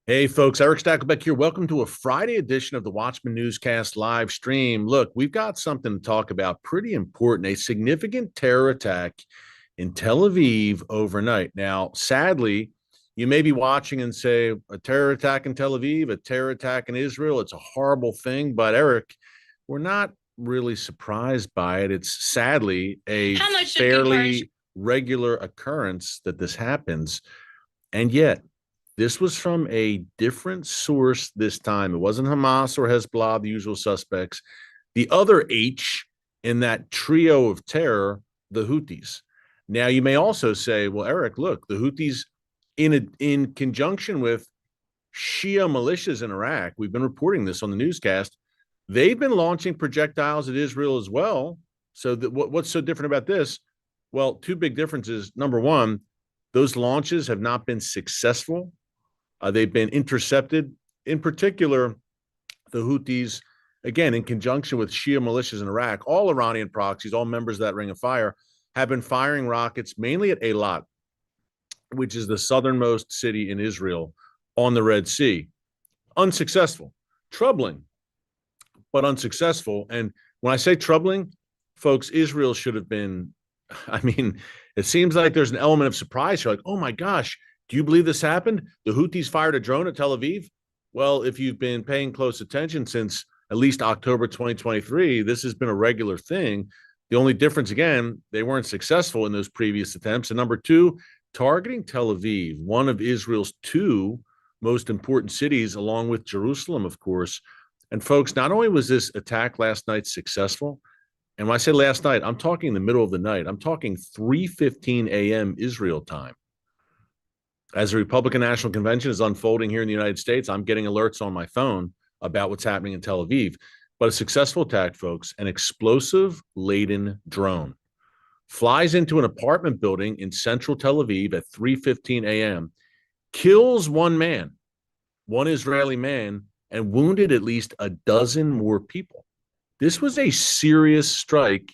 Hey, folks, Erick Stakelbeck here. Welcome to a Friday edition of the Watchman Newscast live stream. Look, we've got something to talk about pretty important, a significant terror attack in Tel Aviv overnight. Now, sadly, you may be watching and say, a terror attack in Tel Aviv, a terror attack in Israel. It's a horrible thing. But, Erick, we're not really surprised by it. It's sadly a How much did comparison? fairly regular occurrence that this happens. And yet, this was from a different source this time. It wasn't Hamas or Hezbollah, the usual suspects. The other H in that trio of terror, the Houthis. Now, you may also say, well, Erick, look, the Houthis, in conjunction with Shia militias in Iraq, we've been reporting this on the newscast, they've been launching projectiles at Israel as well. So what's so different about this? Well, two big differences. Number one, those launches have not been successful. They've been intercepted. In particular, the Houthis, again, in conjunction with Shia militias in Iraq, all Iranian proxies, all members of that ring of fire, have been firing rockets mainly at Eilat, which is the southernmost city in Israel on the Red Sea. Unsuccessful. Troubling, but unsuccessful. And when I say troubling, folks, Israel should have been, I mean, it seems like there's an element of surprise. You're like, oh my gosh, do you believe this happened? The Houthis fired a drone at Tel Aviv? Well, if you've been paying close attention since at least October 2023, this has been a regular thing. The only difference, again, they weren't successful in those previous attempts. And number two, targeting Tel Aviv, one of Israel's two most important cities, along with Jerusalem, of course. And folks, not only was this attack last night successful, and when I say last night, I'm talking in the middle of the night. I'm talking 3:15 a.m. Israel time. As the Republican National Convention is unfolding here in the United States, I'm getting alerts on my phone about what's happening in Tel Aviv. But a successful attack, folks, an explosive-laden drone flies into an apartment building in central Tel Aviv at 3:15 a.m., kills one man, one Israeli man, and wounded at least a dozen more people. This was a serious strike,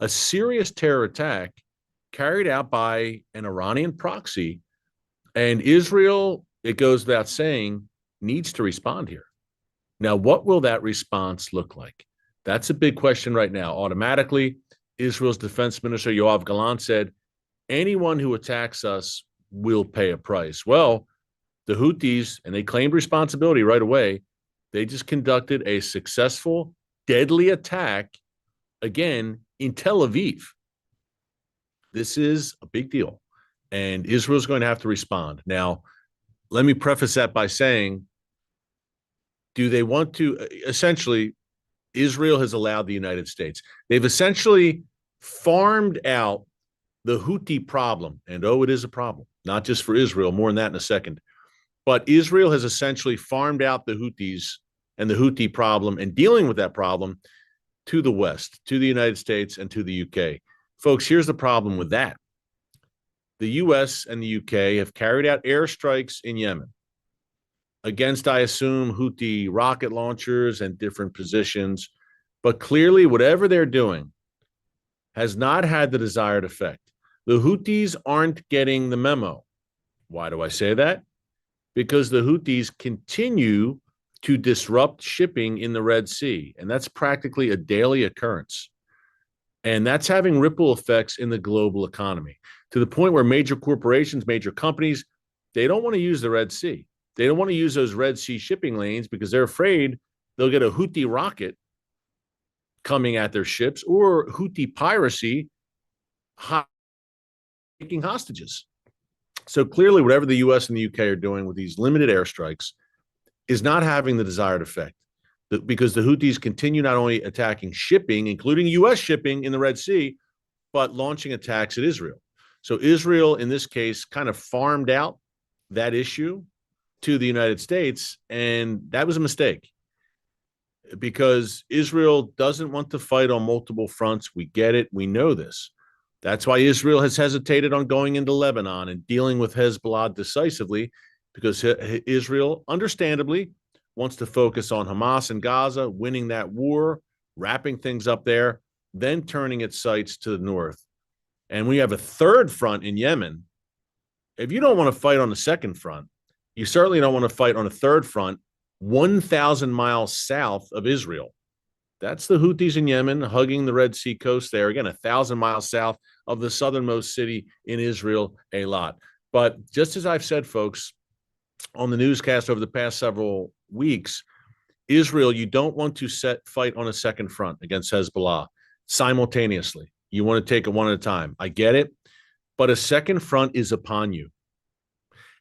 a serious terror attack carried out by an Iranian proxy. And Israel, it goes without saying, needs to respond here. Now, what will that response look like? That's a big question right now. Automatically, Israel's defense minister, Yoav Gallant, said, anyone who attacks us will pay a price. Well, the Houthis, and they claimed responsibility right away, they just conducted a successful, deadly attack, again, in Tel Aviv. This is a big deal. And Israel's going to have to respond. Now, let me preface that by saying, do they want to? Essentially, Israel has allowed the United States. They've essentially farmed out the Houthi problem. And oh, it is a problem, not just for Israel, more on that in a second. But Israel has essentially farmed out the Houthis and the Houthi problem and dealing with that problem to the West, to the United States, and to the UK. Folks, here's the problem with that. The US and the UK have carried out airstrikes in Yemen against, I assume, Houthi rocket launchers and different positions. But clearly, whatever they're doing has not had the desired effect. The Houthis aren't getting the memo. Why do I say that? Because the Houthis continue to disrupt shipping in the Red Sea, and that's practically a daily occurrence. And that's having ripple effects in the global economy to the point where major corporations, major companies, they don't want to use the Red Sea. They don't want to use those Red Sea shipping lanes because they're afraid they'll get a Houthi rocket coming at their ships or Houthi piracy taking hostages. So clearly, whatever the US and the UK are doing with these limited airstrikes is not having the desired effect because the Houthis continue not only attacking shipping, including US shipping in the Red Sea, but launching attacks at Israel. So Israel, in this case, kind of farmed out that issue to the United States, and that was a mistake because Israel doesn't want to fight on multiple fronts. We get it. We know this. That's why Israel has hesitated on going into Lebanon and dealing with Hezbollah decisively, because Israel, understandably, wants to focus on Hamas and Gaza, winning that war, wrapping things up there, then turning its sights to the north. And we have a third front in Yemen. If you don't want to fight on the second front, You certainly don't want to fight on a third front 1,000 miles south of Israel. That's the Houthis in Yemen hugging the Red Sea coast there. Again, 1,000 miles south of the southernmost city in Israel, Eilat. But just as I've said, folks, on the newscast over the past several weeks, Israel, you don't want to fight on a second front against Hezbollah simultaneously. You want to take it one at a time. I get it, but a second front is upon you.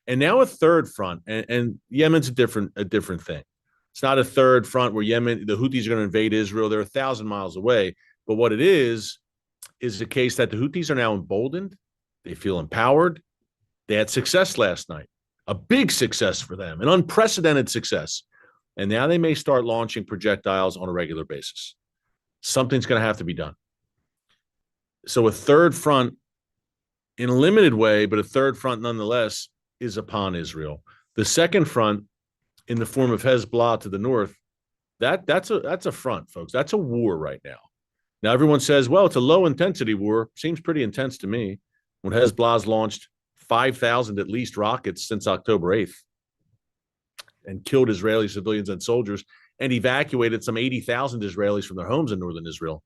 And now a third front, and Yemen's a different thing. It's not a third front where the Houthis are going to invade Israel. They're 1,000 miles away. But what it is the case that the Houthis are now emboldened. They feel empowered. They had success last night, a big success for them, an unprecedented success. And now they may start launching projectiles on a regular basis. Something's going to have to be done. So a third front, in a limited way, but a third front nonetheless, is upon Israel. The second front, in the form of Hezbollah to the north, that's a front, folks. That's a war right now. Now, everyone says, well, it's a low-intensity war. Seems pretty intense to me when Hezbollah's launched 5,000 at least rockets since October 8th and killed Israeli civilians and soldiers and evacuated some 80,000 Israelis from their homes in northern Israel.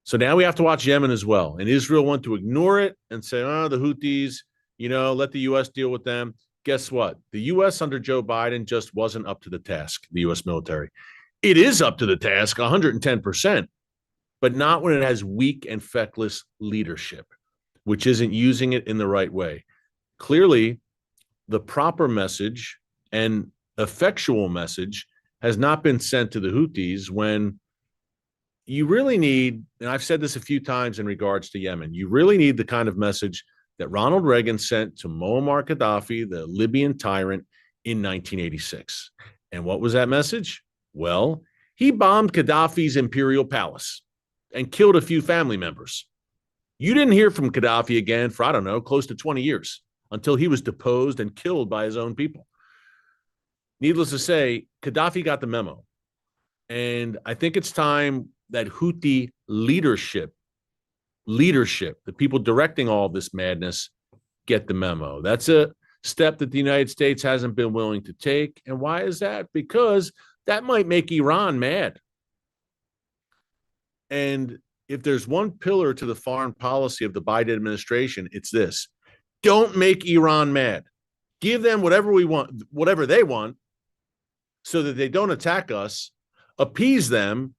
So now we have to watch Yemen as well. And Israel want to ignore it and say, oh, the Houthis, let the U.S. deal with them. Guess what? The U.S. under Joe Biden just wasn't up to the task, the U.S. military. It is up to the task 110%, but not when it has weak and feckless leadership, which isn't using it in the right way. Clearly, the proper message and effectual message has not been sent to the Houthis when you really need, and I've said this a few times in regards to Yemen, you really need the kind of message that Ronald Reagan sent to Muammar Gaddafi, the Libyan tyrant, in 1986. And what was that message? Well, he bombed Gaddafi's imperial palace and killed a few family members. You didn't hear from Gaddafi again for, I don't know, close to 20 years until he was deposed and killed by his own people. Needless to say, Gaddafi got the memo. And I think it's time that Houthi leadership, the people directing all this madness, get the memo. That's a step that the United States hasn't been willing to take. And why is that? Because that might make Iran mad. And if there's one pillar to the foreign policy of the Biden administration, it's this: don't make Iran mad. Give them whatever we want, whatever they want, so that they don't attack us, appease them,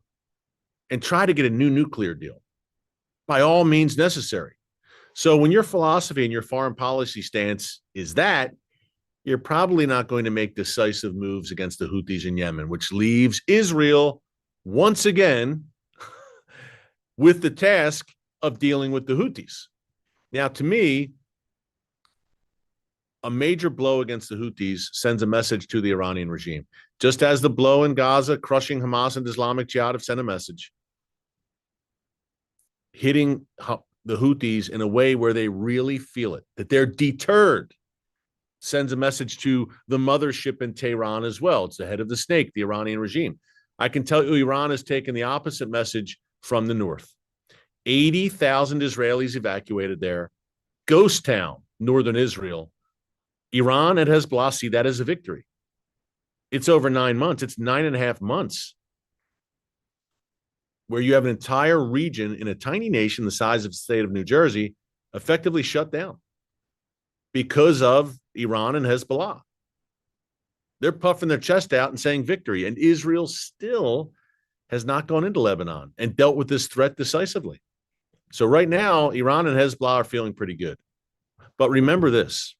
and try to get a new nuclear deal by all means necessary. So when your philosophy and your foreign policy stance is that, you're probably not going to make decisive moves against the Houthis in Yemen, which leaves Israel once again with the task of dealing with the Houthis. Now, to me, a major blow against the Houthis sends a message to the Iranian regime. Just as the blow in Gaza, crushing Hamas and Islamic Jihad, have sent a message, hitting the Houthis in a way where they really feel it, that they're deterred, sends a message to the mothership in Tehran as well. It's the head of the snake, the Iranian regime. I can tell you Iran has taken the opposite message from the north. 80,000 Israelis evacuated there. Ghost town, northern Israel. Iran and Hezbollah see that as a victory. It's over 9 months. It's 9.5 months where you have an entire region in a tiny nation the size of the state of New Jersey effectively shut down because of Iran and Hezbollah. They're puffing their chest out and saying victory, and Israel still has not gone into Lebanon and dealt with this threat decisively. So right now, Iran and Hezbollah are feeling pretty good. But remember this: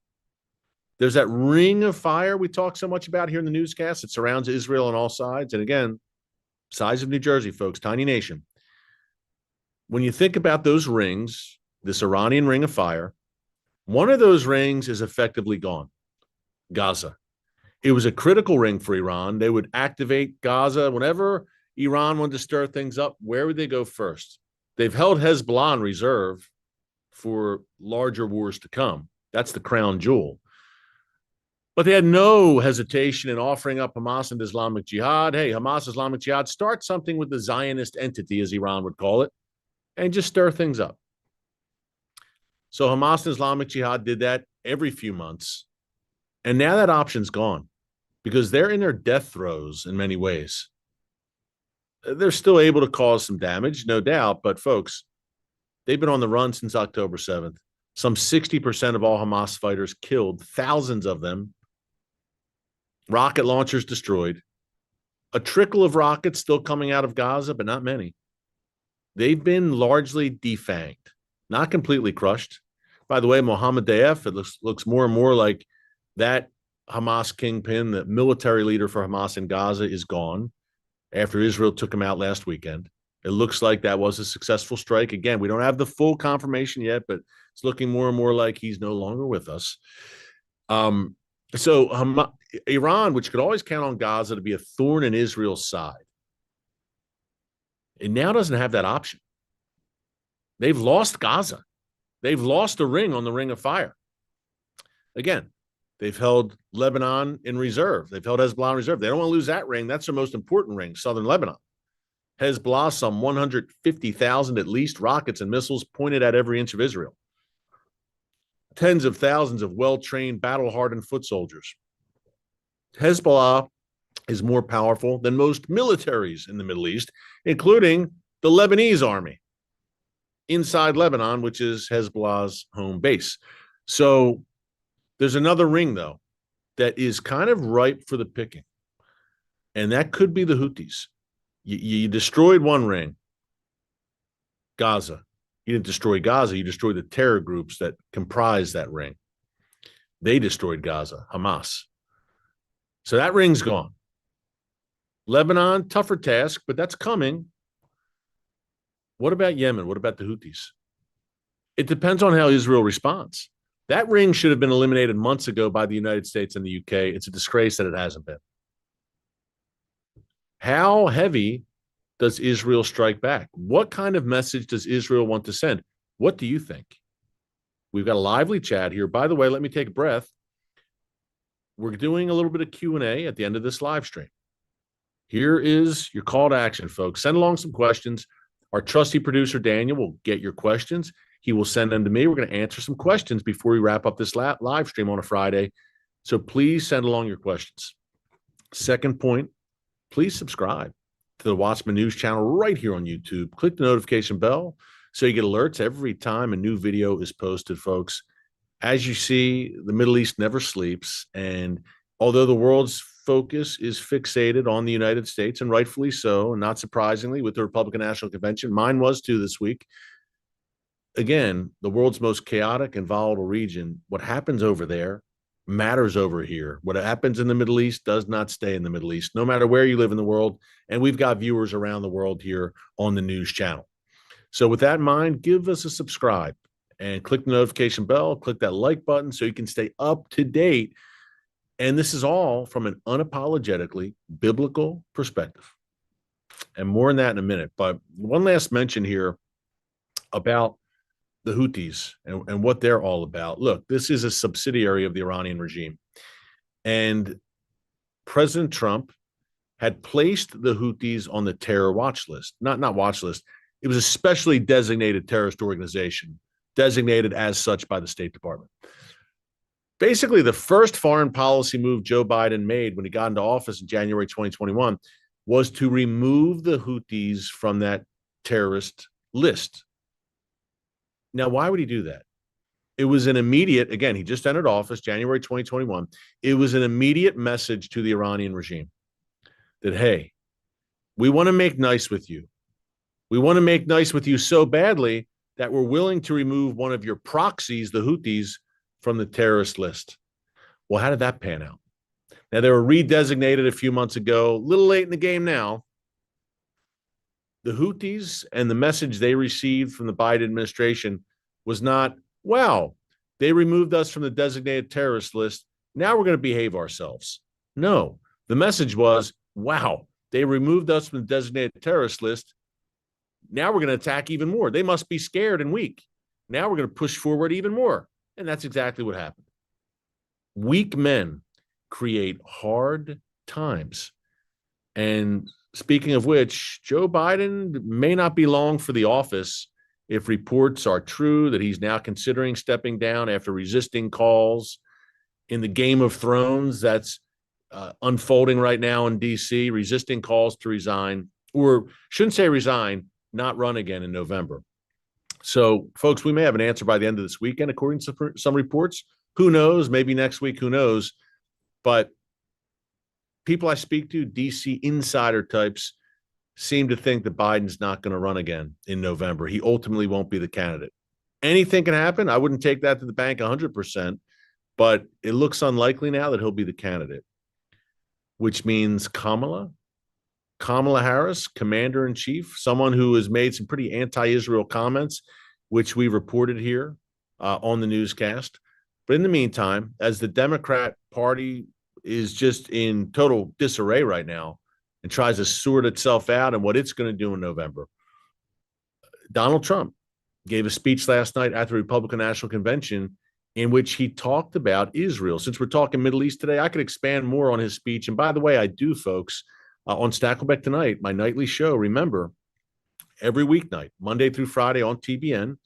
there's that ring of fire we talk so much about here in the newscast. It surrounds Israel on all sides. And again, size of New Jersey, folks, tiny nation. When you think about those rings, this Iranian ring of fire, one of those rings is effectively gone: Gaza. It was a critical ring for Iran. They would activate Gaza whenever Iran wanted to stir things up. Where would they go first? They've held Hezbollah in reserve for larger wars to come. That's the crown jewel. But they had no hesitation in offering up Hamas and Islamic Jihad. Hey, Hamas, Islamic Jihad, start something with the Zionist entity, as Iran would call it, and just stir things up. So Hamas and Islamic Jihad did that every few months. And now that option's gone because they're in their death throes in many ways. They're still able to cause some damage, no doubt. But folks, they've been on the run since October 7th. Some 60% of all Hamas fighters killed, thousands of them. Rocket launchers destroyed. A trickle of rockets still coming out of Gaza, but not many. They've been largely defanged, not completely crushed. By the way, Mohammed Deif, it looks more and more like that Hamas kingpin, the military leader for Hamas in Gaza, is gone after Israel took him out last weekend. It looks like that was a successful strike. Again, we don't have the full confirmation yet, but it's looking more and more like he's no longer with us. So Iran, which could always count on Gaza to be a thorn in Israel's side, it now doesn't have that option. They've lost Gaza. They've lost a ring on the Ring of Fire. Again, they've held Lebanon in reserve. They've held Hezbollah in reserve. They don't want to lose that ring. That's their most important ring, southern Lebanon. Hezbollah, some 150,000 at least rockets and missiles pointed at every inch of Israel. Tens of thousands of well-trained, battle-hardened foot soldiers. Hezbollah is more powerful than most militaries in the Middle East, including the Lebanese army inside Lebanon, which is Hezbollah's home base. So there's another ring, though, that is kind of ripe for the picking, and that could be the Houthis. You destroyed one ring, Gaza. You didn't destroy Gaza. You destroyed the terror groups that comprise that ring. They destroyed Gaza, Hamas. So that ring's gone. Lebanon, tougher task, but that's coming. What about Yemen? What about the Houthis? It depends on how Israel responds. That ring should have been eliminated months ago by the United States and the UK. It's a disgrace that it hasn't been. How heavy does Israel strike back? What kind of message does Israel want to send? What do you think? We've got a lively chat here. By the way, let me take a breath. We're doing a little bit of Q&A at the end of this live stream. Here is your call to action, folks. Send along some questions. Our trusty producer, Daniel, will get your questions. He will send them to me. We're going to answer some questions before we wrap up this live stream on a Friday. So please send along your questions. Second point, please subscribe to the Watchman News channel right here on YouTube. Click the notification bell so you get alerts every time a new video is posted, folks. As you see, the Middle East never sleeps. And although the world's focus is fixated on the United States, and rightfully so, and not surprisingly, with the Republican National Convention, mine was too this week. Again, the world's most chaotic and volatile region, what happens over there matters over here. What happens in the Middle East does not stay in the Middle East, no matter where you live in the world. And we've got viewers around the world here on the news channel. So with that in mind, give us a subscribe and click the notification bell, click that like button so you can stay up to date. And this is all from an unapologetically biblical perspective. And more on that in a minute. But one last mention here about the Houthis and what they're all about. Look, this is a subsidiary of the Iranian regime. And President Trump had placed the Houthis on the terror watch list. Not watch list. It was a specially designated terrorist organization, designated as such by the State Department. Basically, the first foreign policy move Joe Biden made when he got into office in January 2021 was to remove the Houthis from that terrorist list. Now, why would he do that? It was an immediate, again, he just entered office, January 2021. It was an immediate message to the Iranian regime that, hey, we want to make nice with you. We want to make nice with you so badly that we're willing to remove one of your proxies, the Houthis, from the terrorist list. Well, how did that pan out? Now, they were redesignated a few months ago, a little late in the game now. The Houthis and the message they received from the Biden administration was not, wow, they removed us from the designated terrorist list. Now we're going to behave ourselves. No, the message was, wow, they removed us from the designated terrorist list. Now we're going to attack even more. They must be scared and weak. Now we're going to push forward even more. And that's exactly what happened. Weak men create hard times. And speaking of which, Joe Biden may not be long for the office if reports are true that he's now considering stepping down after resisting calls in the Game of Thrones that's unfolding right now in D.C., resisting calls to resign, or shouldn't say resign, not run again in November. So, folks, we may have an answer by the end of this weekend, according to some reports. Who knows? Maybe next week, who knows? But people I speak to, D.C. insider types, seem to think that Biden's not going to run again in November. He ultimately won't be the candidate. Anything can happen. I wouldn't take that to the bank 100%, but it looks unlikely now that he'll be the candidate, which means Kamala Harris, commander-in-chief, someone who has made some pretty anti-Israel comments, which we reported here on the newscast. But in the meantime, as the Democrat Party is just in total disarray right now and tries to sort itself out and what it's going to do in November, Donald Trump gave a speech last night at the Republican National Convention in which he talked about Israel. Since we're talking Middle East today, I could expand more on his speech. And by the way, I do, folks, on Stakelbeck Tonight, my nightly show. Remember, every weeknight, Monday through Friday on TBN,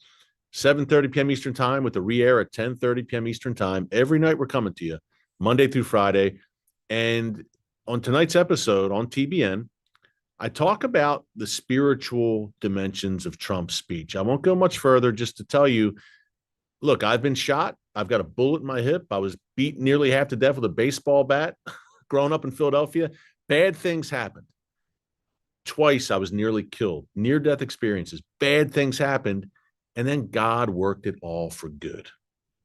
7:30 p.m. Eastern Time with the re-air at 10:30 p.m. Eastern Time. Every night we're coming to you, Monday through Friday. And on tonight's episode on TBN, I talk about the spiritual dimensions of Trump's speech. I won't go much further, just to tell you, look, I've been shot. I've got a bullet in my hip. I was beat nearly half to death with a baseball bat growing up in Philadelphia. Bad things happened. Twice I was nearly killed. Near-death experiences. Bad things happened. And then God worked it all for good.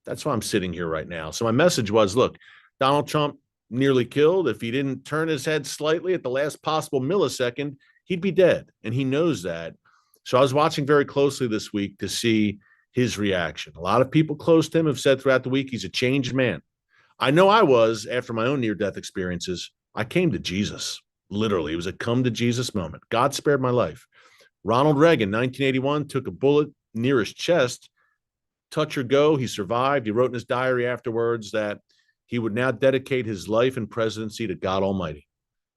That's why I'm sitting here right now. So my message was, look, Donald Trump nearly killed. If he didn't turn his head slightly at the last possible millisecond, he'd be dead. And he knows that. So I was watching very closely this week to see his reaction. A lot of people close to him have said throughout the week he's a changed man. I know I was after my own near-death experiences. I came to Jesus. Literally, it was a come to Jesus moment. God spared my life. Ronald Reagan, 1981, took a bullet near his chest. Touch or go, he survived. He wrote in his diary afterwards that he would now dedicate his life and presidency to God Almighty.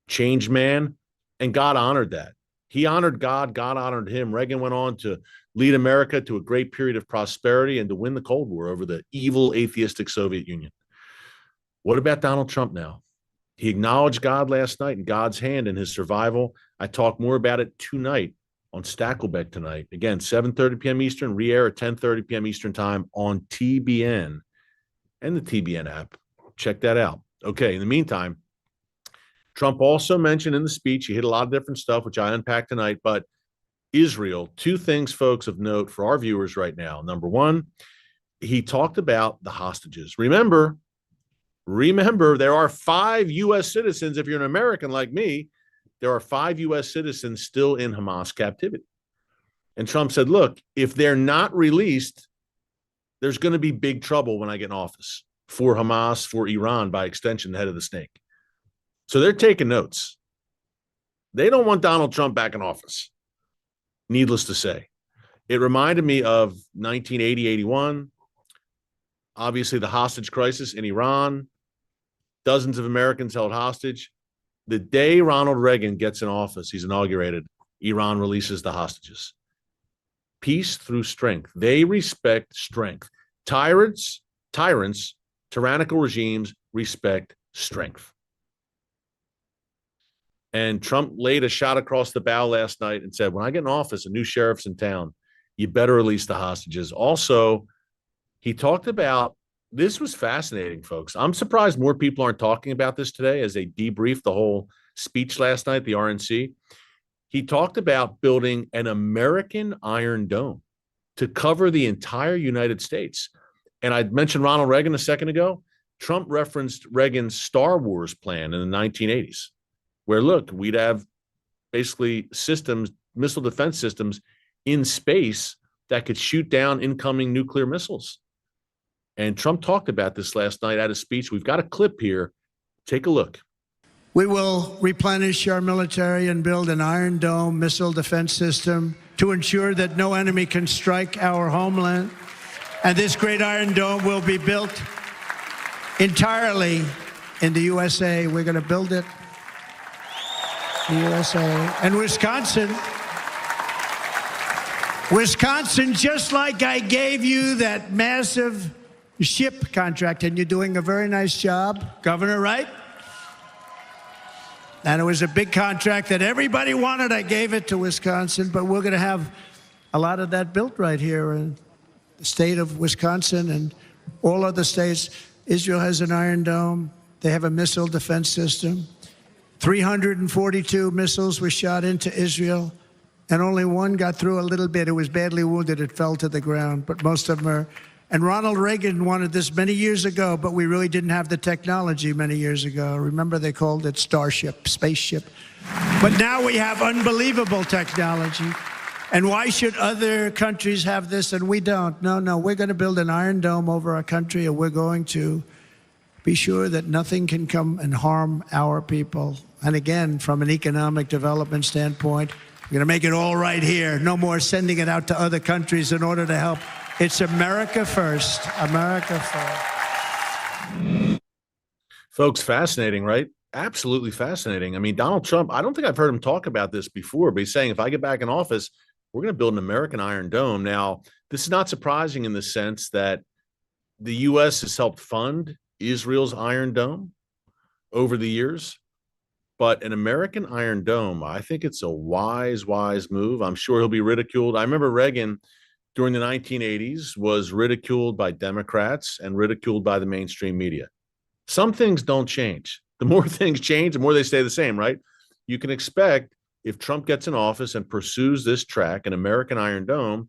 Changed man, and God honored that. He honored God. God honored him. Reagan went on to lead America to a great period of prosperity and to win the Cold War over the evil, atheistic Soviet Union. What about Donald Trump now? He acknowledged God last night and God's hand in his survival. I talk more about it tonight on Stakelbeck Tonight. Again, 7:30 p.m. Eastern, re-air at 10:30 p.m. Eastern Time on TBN and the TBN app. Check that out. Okay, in the meantime, Trump also mentioned in the speech, he hit a lot of different stuff, which I unpacked tonight, but Israel, two things, folks, of note for our viewers right now. Number one, he talked about the hostages. Remember, there are 5 U.S. citizens. If you're an American like me, there are 5 U.S. citizens still in Hamas captivity. And Trump said, look, if they're not released, there's going to be big trouble when I get in office for Hamas, for Iran, by extension, the head of the snake. So they're taking notes. They don't want Donald Trump back in office, needless to say. It reminded me of 1980, 81, obviously the hostage crisis in Iran, dozens of Americans held hostage. The day Ronald Reagan gets in office, he's inaugurated, Iran releases the hostages. Peace through strength. They respect strength. Tyrants, tyrannical regimes respect strength. And Trump laid a shot across the bow last night and said, when I get in office, a new sheriff's in town, you better release the hostages. Also, he talked about, this was fascinating, folks. I'm surprised more people aren't talking about this today as they debriefed the whole speech last night, the RNC. He talked about building an American Iron Dome to cover the entire United States. And I mentioned Ronald Reagan a second ago. Trump referenced Reagan's Star Wars plan in the 1980s, where, look, we'd have basically systems, missile defense systems in space that could shoot down incoming nuclear missiles. And Trump talked about this last night at a speech. We've got a clip here. Take a look. We will replenish our military and build an Iron Dome missile defense system to ensure that no enemy can strike our homeland. And this great Iron Dome will be built entirely in the USA. We're going to build it in the USA. And Wisconsin, just like I gave you that massive ship contract, and you're doing a very nice job, Governor, right? And it was a big contract that everybody wanted. I gave it to Wisconsin, but we're going to have a lot of that built right here in the state of Wisconsin and all other states. Israel has an Iron Dome. They have a missile defense system. 342 missiles were shot into Israel, and only one got through a little bit. It was badly wounded. It fell to the ground, but most of them are. And Ronald Reagan wanted this many years ago, but we really didn't have the technology many years ago. Remember, they called it Starship, spaceship. But now we have unbelievable technology. And why should other countries have this and we don't? No, we're going to build an Iron Dome over our country, and we're going to be sure that nothing can come and harm our people. And again, from an economic development standpoint, we're going to make it all right here. No more sending it out to other countries in order to help. It's America first. America first. Folks, fascinating, right? Absolutely fascinating. I mean, Donald Trump, I don't think I've heard him talk about this before, but he's saying if I get back in office, we're going to build an American Iron Dome. Now, this is not surprising in the sense that the U.S. has helped fund Israel's Iron Dome over the years. But an American Iron Dome, I think it's a wise move. I'm sure he'll be ridiculed. I remember Reagan during the 1980s was ridiculed by Democrats and ridiculed by the mainstream media. Some things don't change. The more things change, the more they stay the same, right? You can expect if Trump gets in office and pursues this track, an American Iron Dome,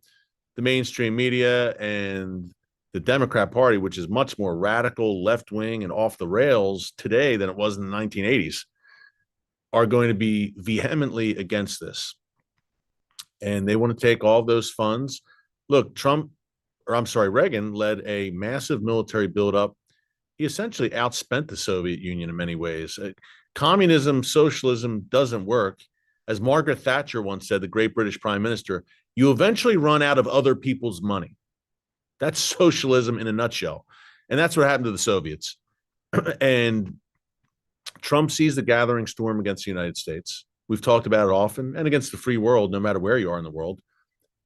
the mainstream media and the Democrat Party, which is much more radical, left-wing, and off the rails today than it was in the 1980s, are going to be vehemently against this. And they want to take all those funds. Look, Reagan led a massive military buildup. He essentially outspent the Soviet Union in many ways. Communism, socialism doesn't work. As Margaret Thatcher once said, the great British Prime Minister, you eventually run out of other people's money. That's socialism in a nutshell. And that's what happened to the Soviets. And Trump sees the gathering storm against the United States. We've talked about it often, and against the free world, no matter where you are in the world,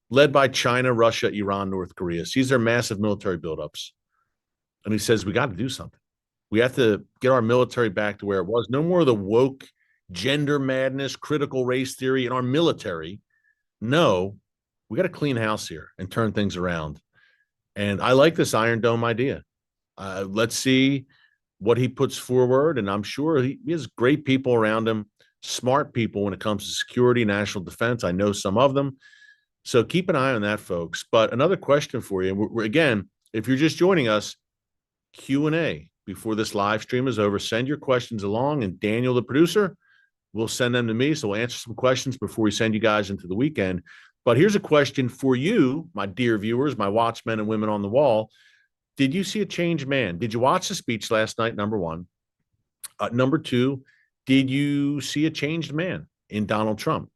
led by China, Russia, Iran, North Korea. Sees their massive military buildups. And he says, we got to do something. We have to get our military back to where it was. No more of the woke gender madness, critical race theory in our military. No, we got to clean house here and turn things around. And I like this Iron Dome idea. Let's see what he puts forward. And I'm sure he has great people around him, smart people when it comes to security, national defense. I know some of them. So keep an eye on that, folks. But another question for you. Again, if you're just joining us, Q&A before this live stream is over. Send your questions along, and Daniel, the producer, will send them to me. So we'll answer some questions before we send you guys into the weekend. But here's a question for you, my dear viewers, my watchmen and women on the wall. Did you see a changed man? Did you watch the speech last night? Number one. Number two, did you see a changed man in Donald Trump?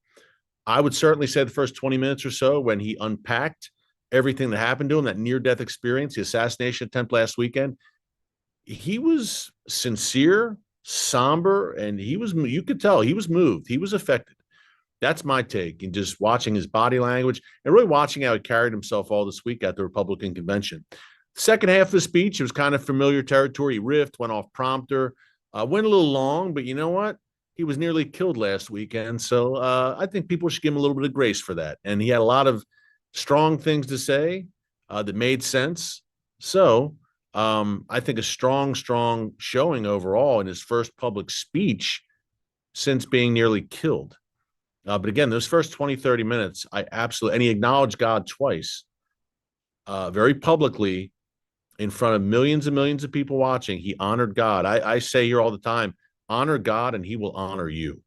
I would certainly say the first 20 minutes or so when he unpacked everything that happened to him, that near-death experience, the assassination attempt last weekend, he was sincere, somber, and you could tell he was moved. He was affected. That's my take. And just watching his body language and really watching how he carried himself all this week at the Republican convention. Second half of the speech, it was kind of familiar territory. He riffed, went off prompter, went a little long, but you know what? He was nearly killed last weekend. So I think people should give him a little bit of grace for that. And he had a lot of strong things to say that made sense. So I think a strong showing overall in his first public speech since being nearly killed. But again, those first 20, 30 minutes, and he acknowledged God twice, very publicly in front of millions and millions of people watching. He honored God. I say here all the time, honor God and he will honor you.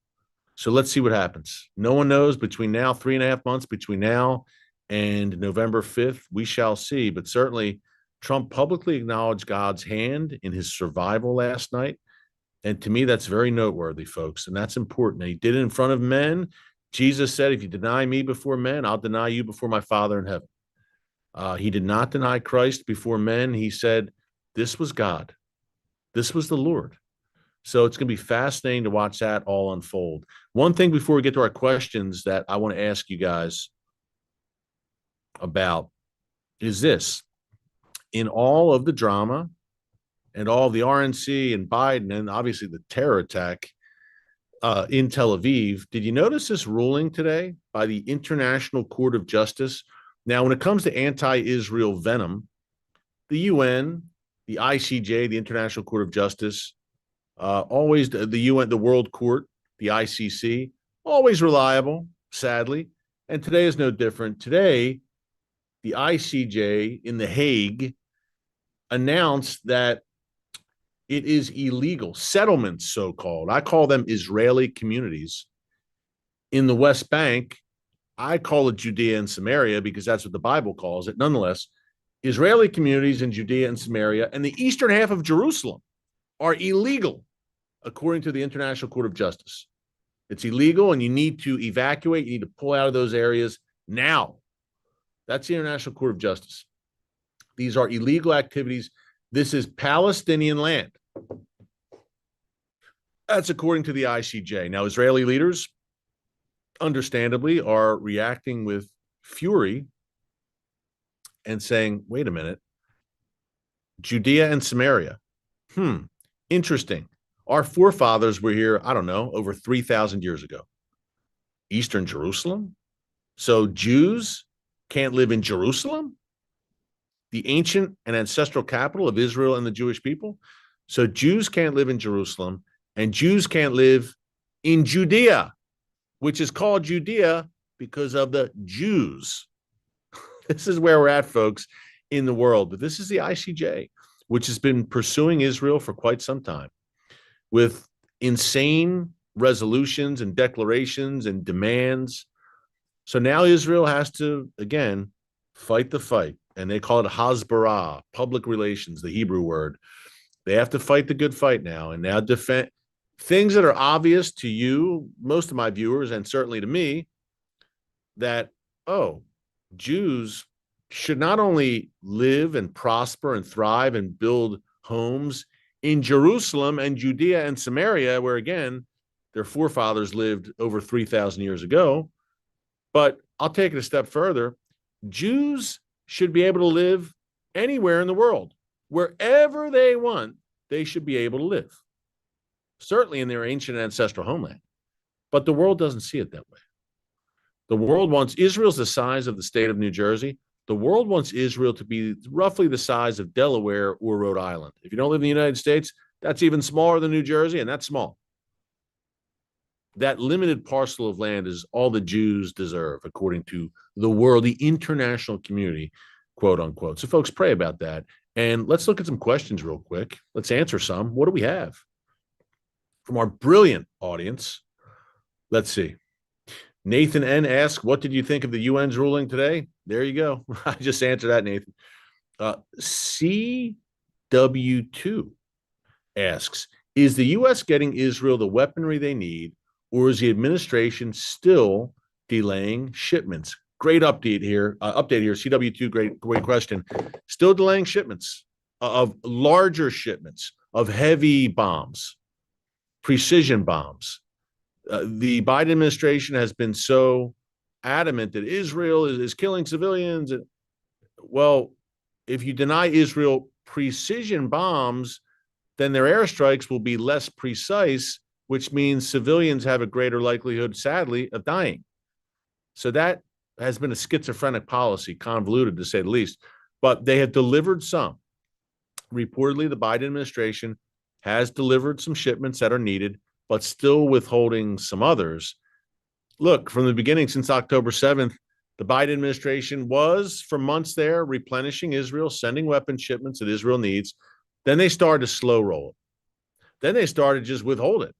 So let's see what happens. No one knows between now, 3.5 months, between now and November 5th, we shall see. But certainly Trump publicly acknowledged God's hand in his survival last night. And to me, that's very noteworthy, folks. And that's important. And he did it in front of men. Jesus said, if you deny me before men, I'll deny you before my Father in heaven. He did not deny Christ before men. He said, this was God. This was the Lord. So it's going to be fascinating to watch that all unfold. One thing before we get to our questions that I want to ask you guys about is this. in all of the drama and all of the RNC and Biden and obviously the terror attack in Tel Aviv, did you notice this ruling today by the International Court of Justice? Now, when it comes to anti-Israel venom, the UN, the ICJ, the International Court of Justice, always the UN, the World Court, the ICC, always reliable, sadly. And today is no different. Today, the ICJ in The Hague announced that it is illegal, settlements, so-called. I call them Israeli communities in the West Bank. I call it Judea and Samaria because that's what the Bible calls it. Nonetheless, Israeli communities in Judea and Samaria and the eastern half of Jerusalem are illegal, according to the International Court of Justice. It's illegal, and you need to evacuate. You need to pull out of those areas now. That's the International Court of Justice. These are illegal activities. This is Palestinian land. That's according to the ICJ. Now, Israeli leaders, understandably, are reacting with fury and saying, wait a minute, Judea and Samaria. Interesting. Our forefathers were here, I don't know, over 3,000 years ago. Eastern Jerusalem? So Jews can't live in Jerusalem, the ancient and ancestral capital of Israel and the Jewish people? So Jews can't live in Jerusalem, and Jews can't live in Judea, which is called Judea because of the Jews. This is where we're at, folks, in the world. But this is the ICJ, which has been pursuing Israel for quite some time with insane resolutions and declarations and demands. So now Israel has to, again, fight the fight. And they call it hasbara, public relations, the Hebrew word. They have to fight the good fight now and now defend things that are obvious to you, most of my viewers, and certainly to me, that, Jews should not only live and prosper and thrive and build homes in Jerusalem and Judea and Samaria, where, again, their forefathers lived over 3,000 years ago, but I'll take it a step further. Jews should be able to live anywhere in the world. Wherever they want, they should be able to live. Certainly in their ancient ancestral homeland. But the world doesn't see it that way. The world wants Israel's the size of the state of New Jersey. The world wants Israel to be roughly the size of Delaware or Rhode Island. If you don't live in the United States, that's even smaller than New Jersey, and that's small. That limited parcel of land is all the Jews deserve, according to the world, the international community, quote unquote. So, folks, pray about that. And let's look at some questions real quick. Let's answer some. What do we have from our brilliant audience? Let's see. Nathan N. asks, what did you think of the UN's ruling today? There you go. I just answered that, Nathan. CW2 asks, is the U.S. getting Israel the weaponry they need, or is the administration still delaying shipments? Great update here. CW2, great question. Still delaying shipments of larger shipments of heavy bombs, precision bombs. The Biden administration has been so adamant that Israel is killing civilians. Well, if you deny Israel precision bombs, then their airstrikes will be less precise, which means civilians have a greater likelihood, sadly, of dying. So that has been a schizophrenic policy, convoluted to say the least. But they have delivered some. Reportedly, the Biden administration has delivered some shipments that are needed, but still withholding some others. Look, from the beginning, since October 7th, the Biden administration was, for months there, replenishing Israel, sending weapon shipments that Israel needs. Then they started to slow roll it. Then they started to just withhold it.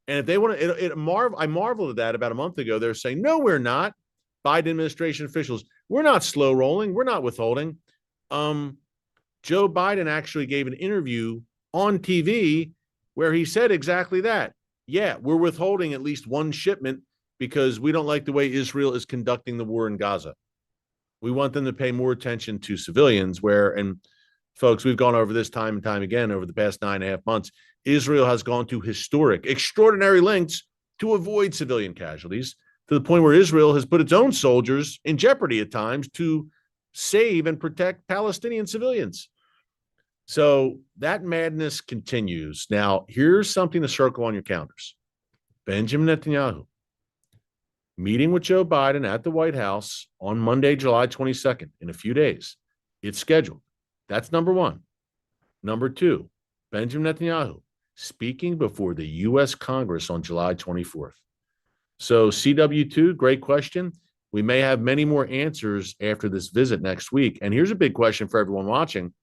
And if they want to, I marveled at that about a month ago. They're saying, no, we're not. Biden administration officials, we're not slow rolling. We're not withholding. Joe Biden actually gave an interview on TV where he said exactly that. Yeah, we're withholding at least one shipment because we don't like the way Israel is conducting the war in Gaza. We want them to pay more attention to civilians and folks, we've gone over this time and time again over the past 9.5 months. Israel has gone to historic, extraordinary lengths to avoid civilian casualties, to the point where Israel has put its own soldiers in jeopardy at times to save and protect Palestinian civilians. So that madness continues. Now, here's something to circle on your calendars. Benjamin Netanyahu meeting with Joe Biden at the White House on Monday, July 22nd, in a few days. It's scheduled. That's number one. Number two, Benjamin Netanyahu speaking before the U.S. Congress on July 24th. So, CW2, great question. We may have many more answers after this visit next week. And here's a big question for everyone watching.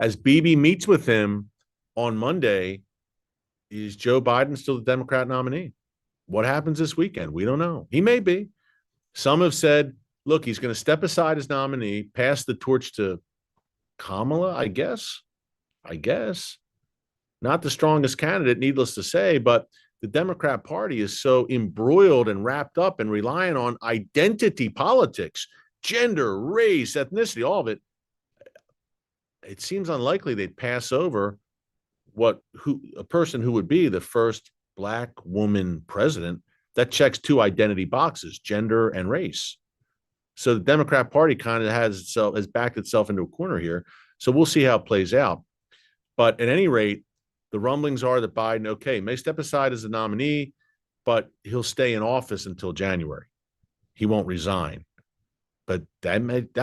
As Bibi meets with him on Monday, is Joe Biden still the Democrat nominee? What happens this weekend? We don't know. He may be. Some have said, look, he's going to step aside as nominee, pass the torch to Kamala, I guess. Not the strongest candidate, needless to say, but the Democrat Party is so embroiled and wrapped up and relying on identity politics, gender, race, ethnicity, all of it. It seems unlikely they'd pass over a person who would be the first Black woman president that checks two identity boxes, gender and race. So the Democrat Party kind of has backed itself into a corner here. So we'll see how it plays out. But at any rate, the rumblings are that Biden, okay, may step aside as the nominee, but he'll stay in office until January. He won't resign. But that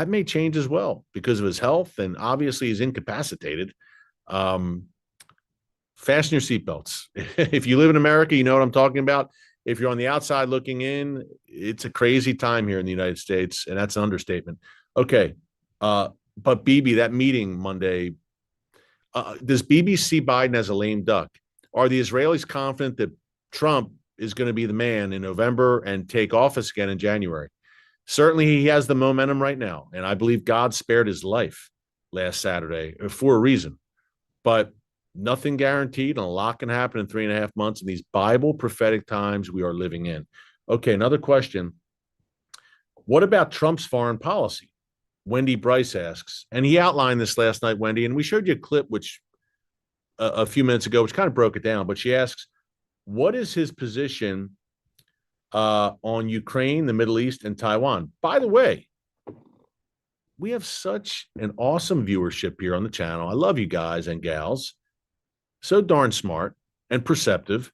may change as well because of his health, and obviously he's incapacitated. Fasten your seatbelts. If you live in America, you know what I'm talking about. If you're on the outside looking in, it's a crazy time here in the United States, and that's an understatement. Okay, but Bibi, that meeting Monday, does Bibi see Biden as a lame duck? Are the Israelis confident that Trump is going to be the man in November and take office again in January? Certainly, he has the momentum right now, and I believe God spared his life last Saturday for a reason. But nothing guaranteed, and a lot can happen in 3.5 months in these Bible prophetic times we are living in. Okay, another question. What about Trump's foreign policy? Wendy Bryce asks, and he outlined this last night, Wendy, and we showed you a clip which a few minutes ago, which kind of broke it down, but she asks, what is his position on Ukraine, the Middle East, and Taiwan? By the way, we have such an awesome viewership here on the channel. I love you guys and gals. So darn smart and perceptive.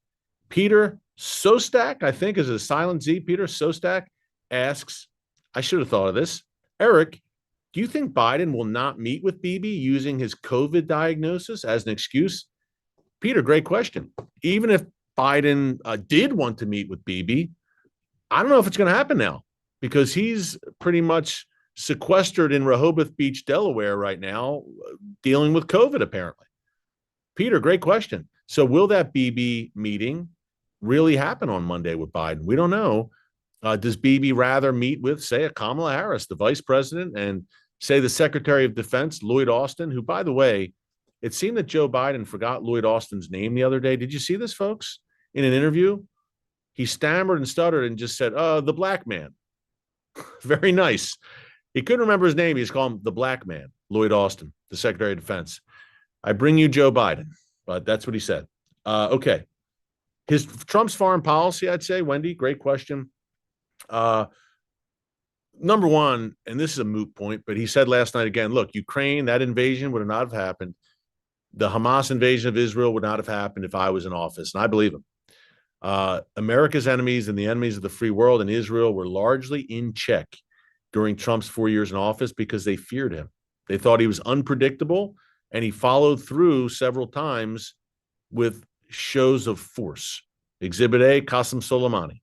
Peter Sostak, I think is a silent Z. Peter Sostak asks, I should have thought of this. Eric, do you think Biden will not meet with Bibi using his COVID diagnosis as an excuse? Peter, great question. Even if Biden did want to meet with Bibi, I don't know if it's going to happen now because he's pretty much sequestered in Rehoboth Beach, Delaware right now, dealing with COVID, apparently. Peter, great question. So will that Bibi meeting really happen on Monday with Biden? We don't know. Does Bibi rather meet with, say, a Kamala Harris, the vice president, and say the Secretary of Defense, Lloyd Austin, who, by the way, it seemed that Joe Biden forgot Lloyd Austin's name the other day. Did you see this, folks? In an interview, he stammered and stuttered and just said, the black man. Very nice. He couldn't remember his name. He just called him the black man, Lloyd Austin, the Secretary of Defense. I bring you Joe Biden, but that's what he said. Okay. Trump's foreign policy, I'd say, Wendy, great question. Number one, and this is a moot point, but he said last night again, look, Ukraine, that invasion would not have happened. The Hamas invasion of Israel would not have happened if I was in office, and I believe him. America's enemies and the enemies of the free world in Israel were largely in check during Trump's 4 years in office because they feared him. They thought he was unpredictable, and he followed through several times with shows of force. Exhibit A, Qasem Soleimani,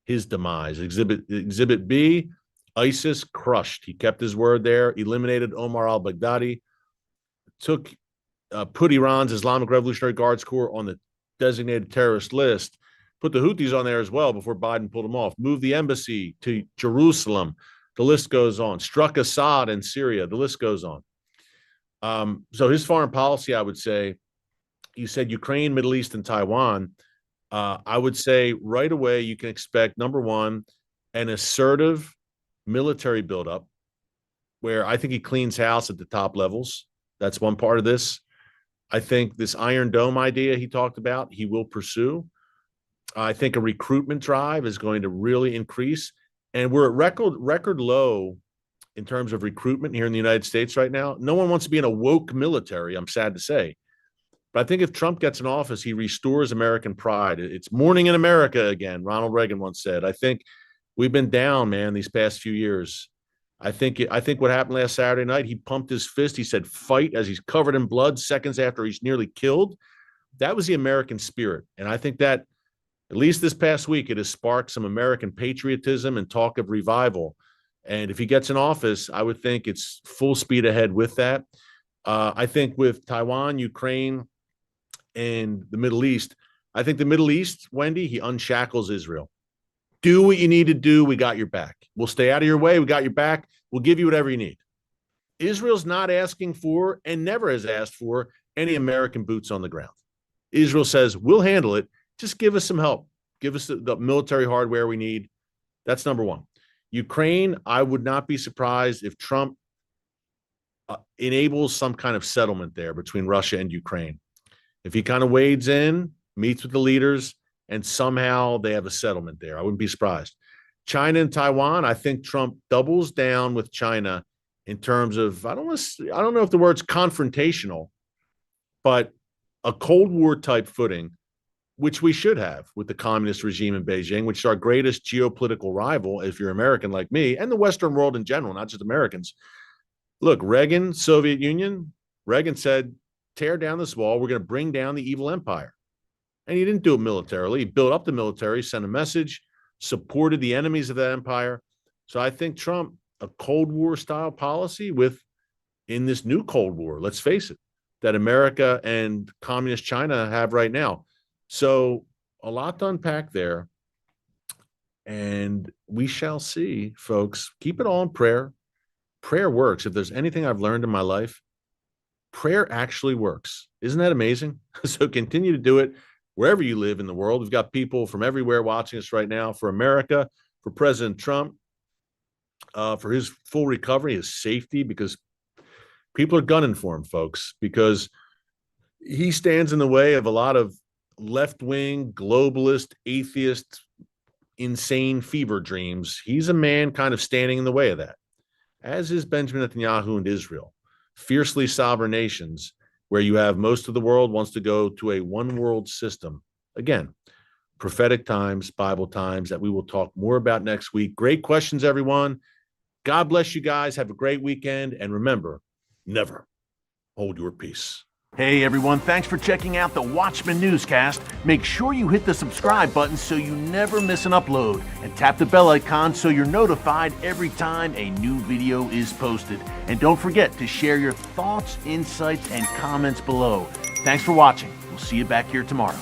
his demise. Exhibit B, ISIS crushed. He kept his word there, eliminated Omar al-Baghdadi, put Iran's Islamic Revolutionary Guards Corps on the designated terrorist list, put the Houthis on there as well before Biden pulled them off, moved the embassy to Jerusalem. The list goes on. Struck Assad in Syria. The list goes on. So his foreign policy, I would say, you said Ukraine, Middle East, and Taiwan. I would say right away you can expect, number one, an assertive military buildup where I think he cleans house at the top levels. That's one part of this. I think this Iron Dome idea he talked about, he will pursue. I think a recruitment drive is going to really increase. And we're at record low in terms of recruitment here in the United States right now. No one wants to be in a woke military, I'm sad to say. But I think if Trump gets in office, he restores American pride. It's morning in America again, Ronald Reagan once said. I think we've been down, man, these past few years. I think what happened last Saturday night, he pumped his fist. He said, fight, as he's covered in blood seconds after he's nearly killed. That was the American spirit. And I think that, at least this past week, it has sparked some American patriotism and talk of revival. And if he gets in office, I would think it's full speed ahead with that. I think with Taiwan, Ukraine, and the Middle East, I think the Middle East, Wendy, he unshackles Israel. Do what you need to do. We got your back. We'll stay out of your way. We got your back. We'll give you whatever you need. Israel's not asking for, and never has asked for, any American boots on the ground. Israel says, we'll handle it. Just give us some help. Give us the military hardware we need. That's number one. Ukraine, I would not be surprised if Trump enables some kind of settlement there between Russia and Ukraine. If he kind of wades in, meets with the leaders, and somehow they have a settlement there, I wouldn't be surprised. China and Taiwan, I think Trump doubles down with China in terms of, I don't know if the word's confrontational, but a Cold War type footing, which we should have with the communist regime in Beijing, which is our greatest geopolitical rival, if you're American like me, and the Western world in general, not just Americans. Look, Reagan, Soviet Union, Reagan said, tear down this wall. We're going to bring down the evil empire. And he didn't do it militarily. He built up the military, sent a message, supported the enemies of that empire. So I think Trump, a Cold War style policy in this new Cold War, let's face it, that America and communist China have right now. So a lot to unpack there. And we shall see, folks. Keep it all in prayer. Prayer works. If there's anything I've learned in my life, prayer actually works. Isn't that amazing? So continue to do it wherever you live in the world. We've got people from everywhere watching us right now. For America, for President Trump, for his full recovery, his safety, because people are gunning for him, folks, because he stands in the way of a lot of left-wing, globalist, atheist, insane fever dreams. He's a man kind of standing in the way of that, as is Benjamin Netanyahu and Israel, fiercely sovereign nations where you have most of the world wants to go to a one-world system. Again, prophetic times, Bible times that we will talk more about next week. Great questions, everyone. God bless you guys. Have a great weekend. And remember, never hold your peace. Hey everyone, thanks for checking out the Watchman Newscast. Make sure you hit the subscribe button so you never miss an upload, and tap the bell icon so you're notified every time a new video is posted. And don't forget to share your thoughts, insights, and comments below. Thanks for watching. We'll see you back here tomorrow.